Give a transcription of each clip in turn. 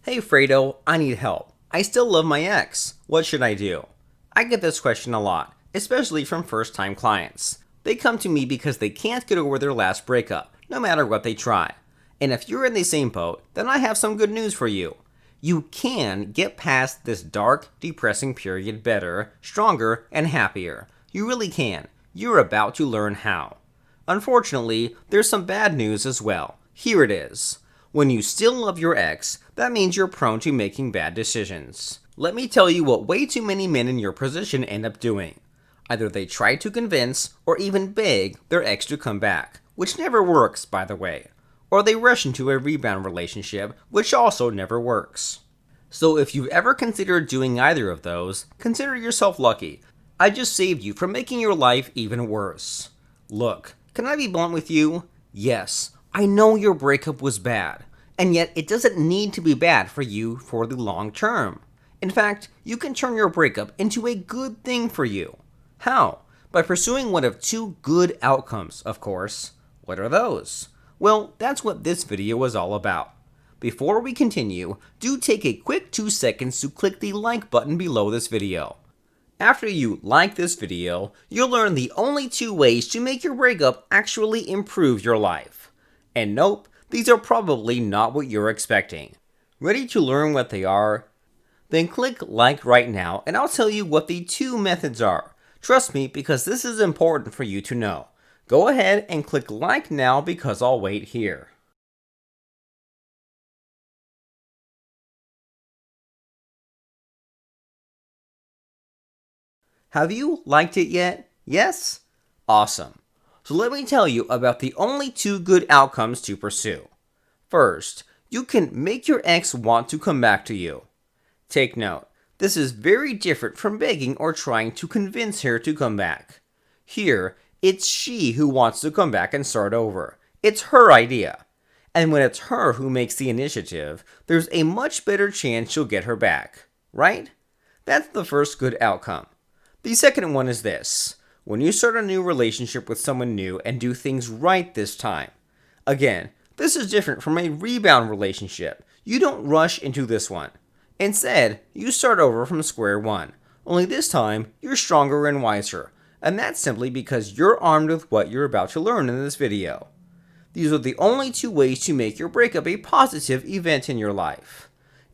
Hey Fredo, I need help. I still love my ex. What should I do? I get this question a lot, especially from first-time clients. They come to me because they can't get over their last breakup, no matter what they try. And if you're in the same boat, then I have some good news for you. You can get past this dark, depressing period better, stronger, and happier. You really can. You're about to learn how. Unfortunately, there's some bad news as well. Here it is. When you still love your ex, that means you're prone to making bad decisions. Let me tell you what way too many men in your position end up doing. Either they try to convince or even beg their ex to come back, which never works, by the way. Or they rush into a rebound relationship, which also never works. So if you've ever considered doing either of those, consider yourself lucky. I just saved you from making your life even worse. Look, can I be blunt with you? Yes, I know your breakup was bad, and yet it doesn't need to be bad for you for the long term. In fact, you can turn your breakup into a good thing for you. How? By pursuing one of two good outcomes, of course. What are those? Well, that's what this video is all about. Before we continue, do take a quick 2 seconds to click the like button below this video. After you like this video, you'll learn the only two ways to make your breakup actually improve your life. And nope, these are probably not what you're expecting. Ready to learn what they are? Then click like right now and I'll tell you what the two methods are. Trust me, because this is important for you to know. Go ahead and click like now because I'll wait here. Have you liked it yet? Yes? Awesome. So let me tell you about the only two good outcomes to pursue. First, you can make your ex want to come back to you. Take note, this is very different from begging or trying to convince her to come back. Here, it's she who wants to come back and start over. It's her idea. And when it's her who makes the initiative, there's a much better chance she'll get her back. Right? That's the first good outcome. The second one is this. When you start a new relationship with someone new and do things right this time. Again, this is different from a rebound relationship. You don't rush into this one. Instead, you start over from square one. Only this time, you're stronger and wiser. And that's simply because you're armed with what you're about to learn in this video. These are the only two ways to make your breakup a positive event in your life.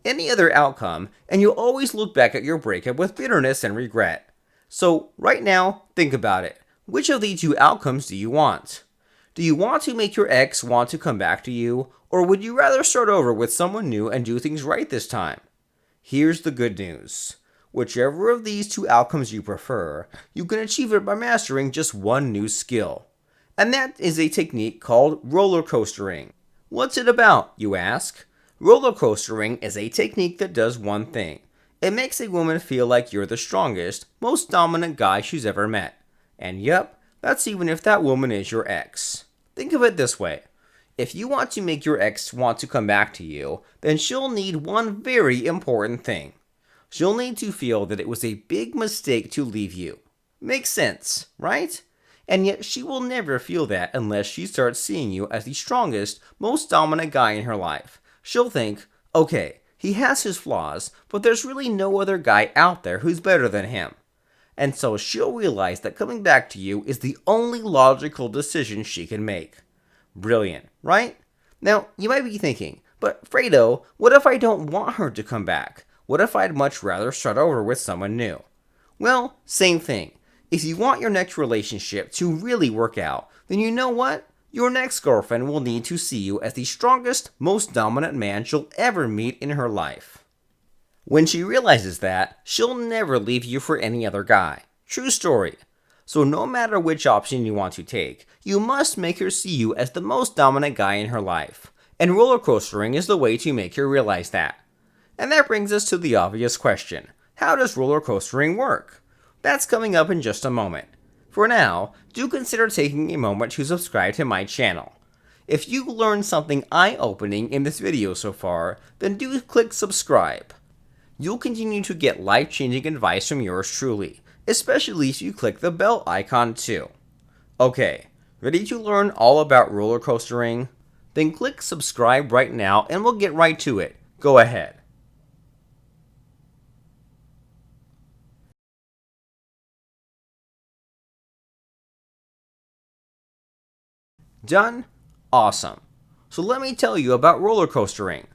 Any other outcome, and you'll always look back at your breakup with bitterness and regret. So, right now, think about it. Which of the two outcomes do you want? Do you want to make your ex want to come back to you, or would you rather start over with someone new and do things right this time? Here's the good news. Whichever of these two outcomes you prefer, you can achieve it by mastering just one new skill. And that is a technique called rollercoastering. What's it about, you ask? Rollercoastering is a technique that does one thing. It makes a woman feel like you're the strongest, most dominant guy she's ever met. And yep, that's even if that woman is your ex. Think of it this way. If you want to make your ex want to come back to you, then she'll need one very important thing. She'll need to feel that it was a big mistake to leave you. Makes sense, right? And yet she will never feel that unless she starts seeing you as the strongest, most dominant guy in her life. She'll think, okay, he has his flaws, but there's really no other guy out there who's better than him. And so she'll realize that coming back to you is the only logical decision she can make. Brilliant, right? Now, you might be thinking, but Fredo, what if I don't want her to come back? What if I'd much rather start over with someone new? Well, same thing. If you want your next relationship to really work out, then you know what? Your next girlfriend will need to see you as the strongest, most dominant man she'll ever meet in her life. When she realizes that, she'll never leave you for any other guy. True story. So no matter which option you want to take, you must make her see you as the most dominant guy in her life. And rollercoastering is the way to make her realize that. And that brings us to the obvious question. How does rollercoastering work? That's coming up in just a moment. For now, do consider taking a moment to subscribe to my channel. If you learned something eye-opening in this video so far, then do click subscribe. You'll continue to get life-changing advice from yours truly, especially if you click the bell icon too. Okay, ready to learn all about rollercoastering? Then click subscribe right now and we'll get right to it. Go ahead. Done? Awesome. So let me tell you about rollercoastering.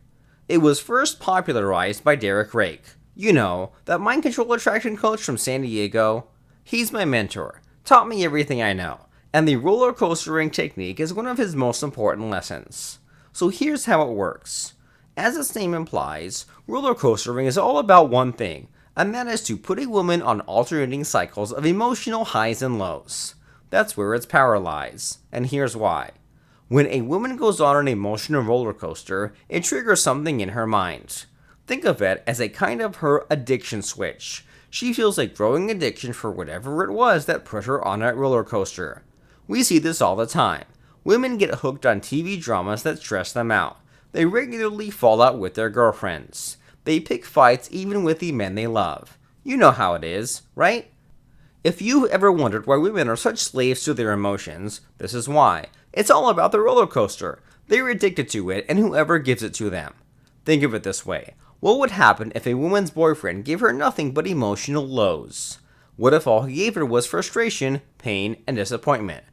It was first popularized by Derek Rake. You know, that mind control attraction coach from San Diego. He's my mentor, taught me everything I know, and the rollercoastering technique is one of his most important lessons. So here's how it works. As its name implies, rollercoastering is all about one thing, and that is to put a woman on alternating cycles of emotional highs and lows. That's where its power lies, and here's why. When a woman goes on an emotional roller coaster, it triggers something in her mind. Think of it as a kind of her addiction switch. She feels a growing addiction for whatever it was that put her on that roller coaster. We see this all the time. Women get hooked on TV dramas that stress them out. They regularly fall out with their girlfriends. They pick fights even with the men they love. You know how it is, right? If you've ever wondered why women are such slaves to their emotions, this is why. It's all about the roller coaster. They're addicted to it and whoever gives it to them. Think of it this way. What would happen if a woman's boyfriend gave her nothing but emotional lows? What if all he gave her was frustration, pain, and disappointment?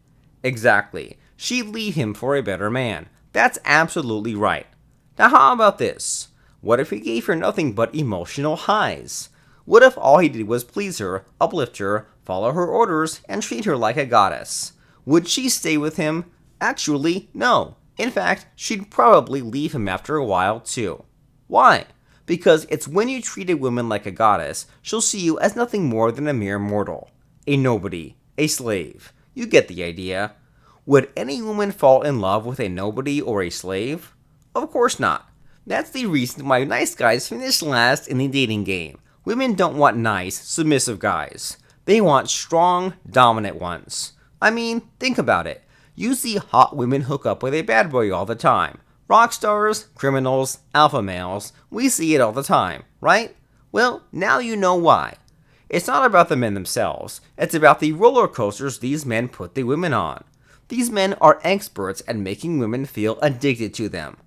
Exactly. She'd leave him for a better man. That's absolutely right. Now how about this? What if he gave her nothing but emotional highs? What if all he did was please her, uplift her, follow her orders, and treat her like a goddess? Would she stay with him? Actually, no. In fact, she'd probably leave him after a while too. Why? Because it's when you treat a woman like a goddess, she'll see you as nothing more than a mere mortal. A nobody. A slave. You get the idea. Would any woman fall in love with a nobody or a slave? Of course not. That's the reason why nice guys finish last in the dating game. Women don't want nice, submissive guys. They want strong, dominant ones. I mean, think about it. You see hot women hook up with a bad boy all the time. Rock stars, criminals, alpha males, we see it all the time, right? Well, now you know why. It's not about the men themselves, it's about the roller coasters these men put the women on. These men are experts at making women feel addicted to them.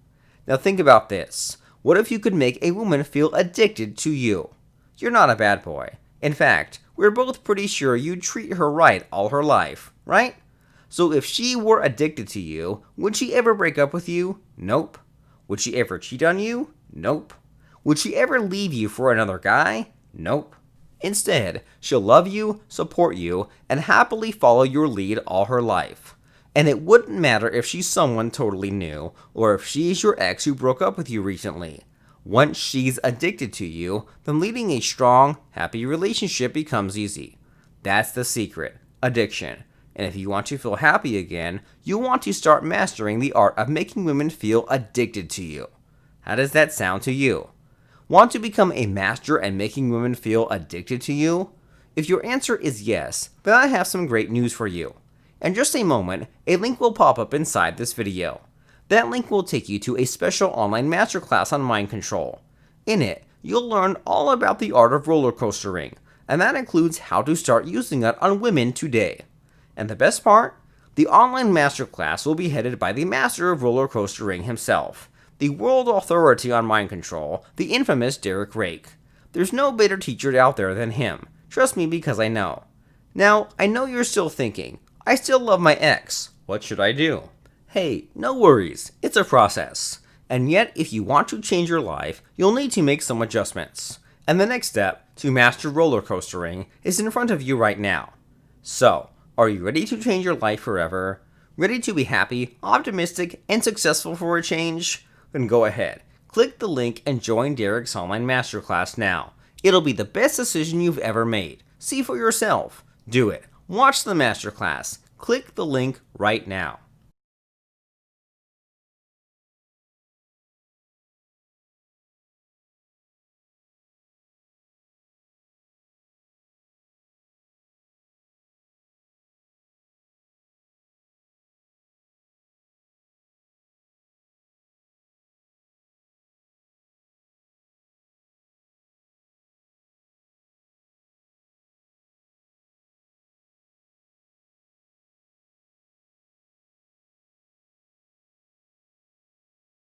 Now think about this. What if you could make a woman feel addicted to you? You're not a bad boy. In fact, we're both pretty sure you'd treat her right all her life, right? So if she were addicted to you, would she ever break up with you? Nope. Would she ever cheat on you? Nope. Would she ever leave you for another guy? Nope. Instead, she'll love you, support you, and happily follow your lead all her life. And it wouldn't matter if she's someone totally new, or if she's your ex who broke up with you recently. Once she's addicted to you, then leading a strong, happy relationship becomes easy. That's the secret. Addiction. And if you want to feel happy again, you want to start mastering the art of making women feel addicted to you. How does that sound to you? Want to become a master at making women feel addicted to you? If your answer is yes, then I have some great news for you. In just a moment, a link will pop up inside this video. That link will take you to a special online masterclass on mind control. In it, you'll learn all about the art of rollercoastering, and that includes how to start using it on women today. And the best part? The online masterclass will be headed by the master of rollercoastering himself, the world authority on mind control, the infamous Derek Rake. There's no better teacher out there than him. Trust me because I know. Now, I know you're still thinking, I still love my ex. What should I do? Hey, no worries. It's a process. And yet, if you want to change your life, you'll need to make some adjustments. And the next step, to master rollercoastering, is in front of you right now. So, are you ready to change your life forever? Ready to be happy, optimistic, and successful for a change? Then go ahead. Click the link and join Derek's online masterclass now. It'll be the best decision you've ever made. See for yourself. Do it. Watch the masterclass. Click the link right now.